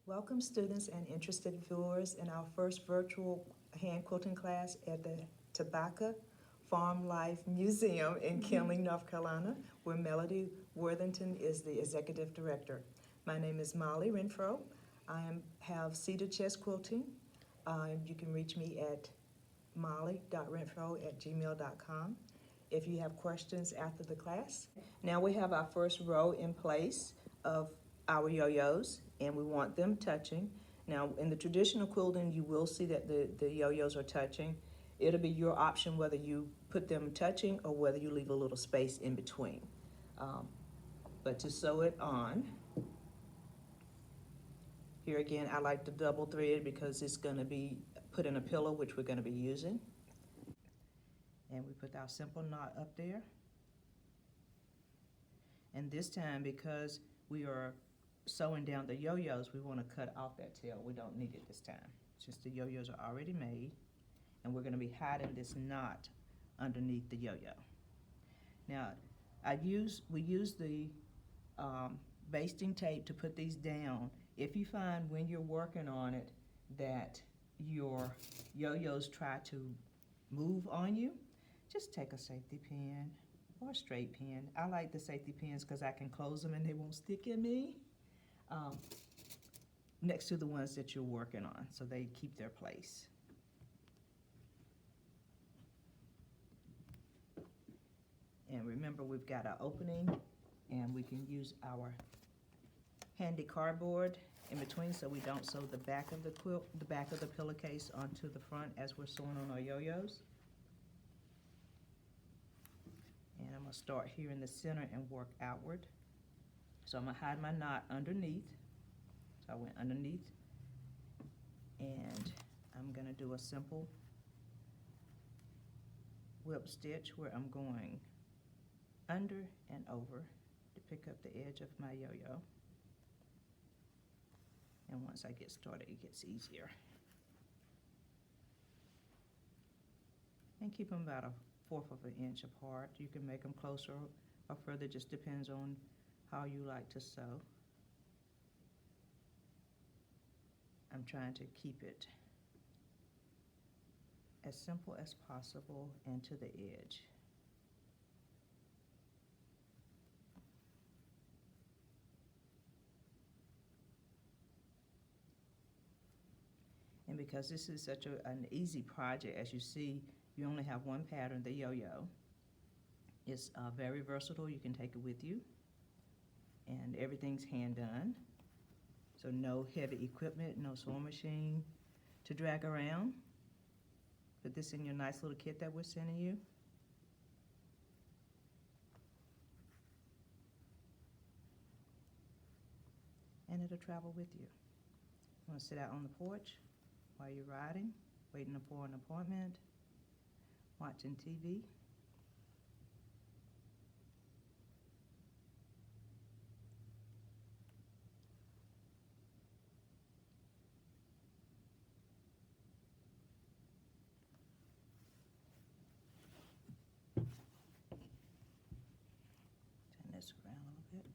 Welcome students and interested viewers in our first virtual hand quilting class at the Tobacco Farm Life Museum in Kinley, North Carolina, where Melody Worthington is the executive director. My name is Molly Renfro. Have cedar chest quilting. You can reach me at molly.renfro@gmail.com if you have questions after the class. Now we have our first row in place of our yo-yos, and we want them touching. Now, in the traditional quilting, you will see that the yo-yos are touching. It'll be your option whether you put them touching or whether you leave a little space in between. But to sew it on, here again, I like to double thread because it's going to be put in a pillow, which we're going to be using. And we put our simple knot up there. And this time, because we are sewing down the yo-yos, we want to cut off that tail. We don't need it this time. Since the yo-yos are already made, and we're going to be hiding this knot underneath the yo-yo. Now, we use the basting tape to put these down. If you find when you're working on it that your yo-yos try to move on you, just take a safety pin or a straight pin. I like the safety pins because I can close them and they won't stick in me. Next to the ones that you're working on, so they keep their place. And remember, we've got our opening, and we can use our handy cardboard in between so we don't sew the back of the quilt, the back of the pillowcase onto the front as we're sewing on our yo-yos. And I'm gonna start here in the center and work outward. So I'm gonna hide my knot underneath. So I went underneath, and I'm gonna do a simple whip stitch where I'm going under and over to pick up the edge of my yo-yo. And once I get started, it gets easier. And keep them about 1/4 of an inch apart. You can make them closer or further, just depends on how you like to sew. I'm trying to keep it as simple as possible and to the edge. And because this is such an easy project, as you see, you only have one pattern, the yo-yo. It's very versatile. You can take it with you. And everything's hand done. So no heavy equipment, no sewing machine to drag around. Put this in your nice little kit that we're sending you. And it'll travel with you. You want to sit out on the porch while you're riding, waiting for an appointment, watching TV. Turn this around a little bit.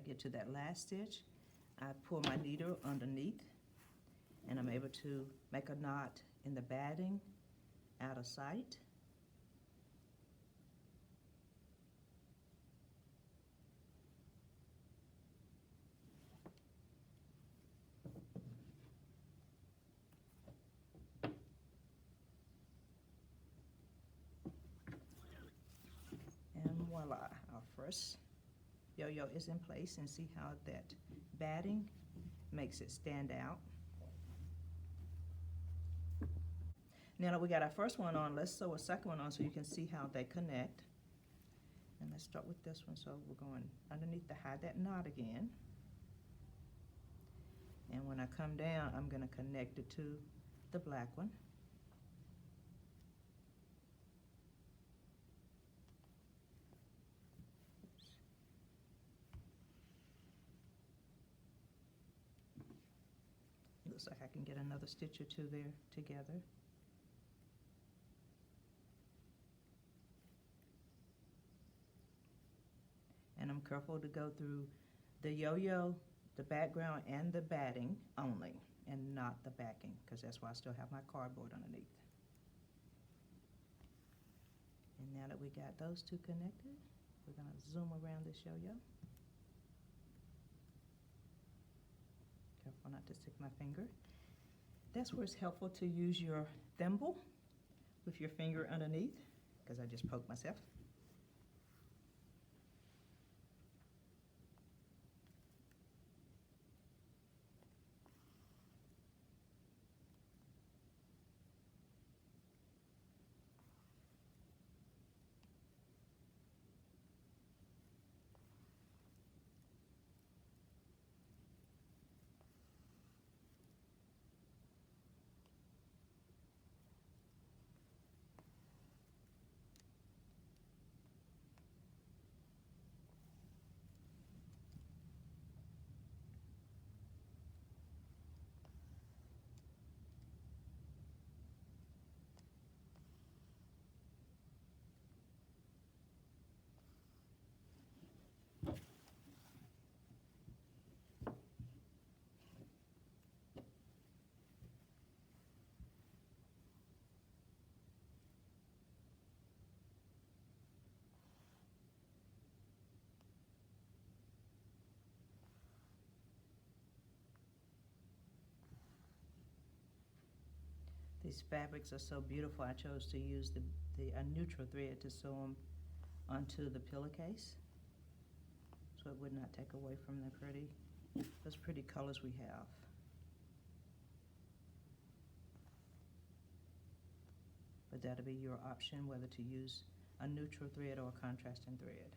get to that last stitch, I pull my needle underneath, and I'm able to make a knot in the batting out of sight. And voila, our first yo-yo is in place, and see how that batting makes it stand out. Now that we got our first one on, let's sew a second one on so you can see how they connect. And let's start with this one. So we're going underneath to hide that knot again. And when I come down, I'm going to connect it to the black one. Looks like I can get another stitch or two there together. And I'm careful to go through the yo-yo, the background, and the batting only, and not the backing, because that's why I still have my cardboard underneath. And now that we got those two connected, we're going to zoom around this yo-yo. Careful not to stick my finger. That's where it's helpful to use your thimble with your finger underneath, because I just poked myself. These fabrics are so beautiful. I chose to use a neutral thread to sew them onto the pillowcase, so it would not take away from those pretty colors we have. But that'll be your option, whether to use a neutral thread or a contrasting thread.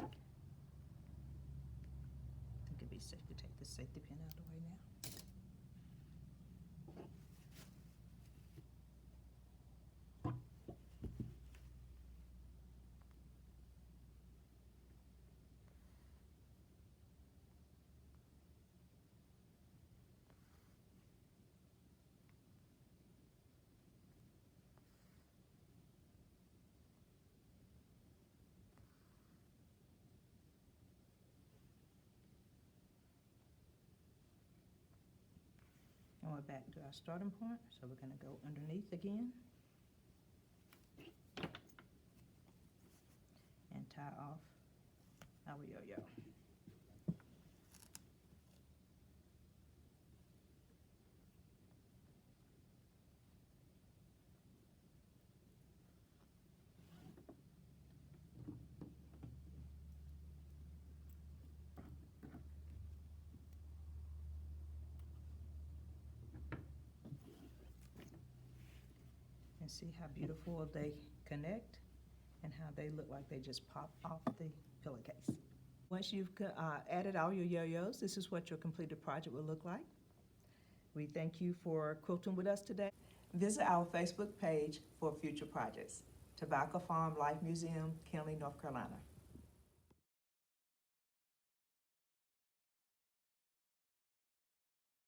I think it'd be safe to take the safety pin out of the way now. And we're back to our starting point, so we're going to go underneath again and tie off our yo-yo. And see how beautiful they connect and how they look like they just pop off the pillowcase. Once you've added all your yo-yos, this is what your completed project will look like. We thank you for quilting with us today. Visit our Facebook page for future projects. Tobacco Farm Life Museum, Kenly, North Carolina.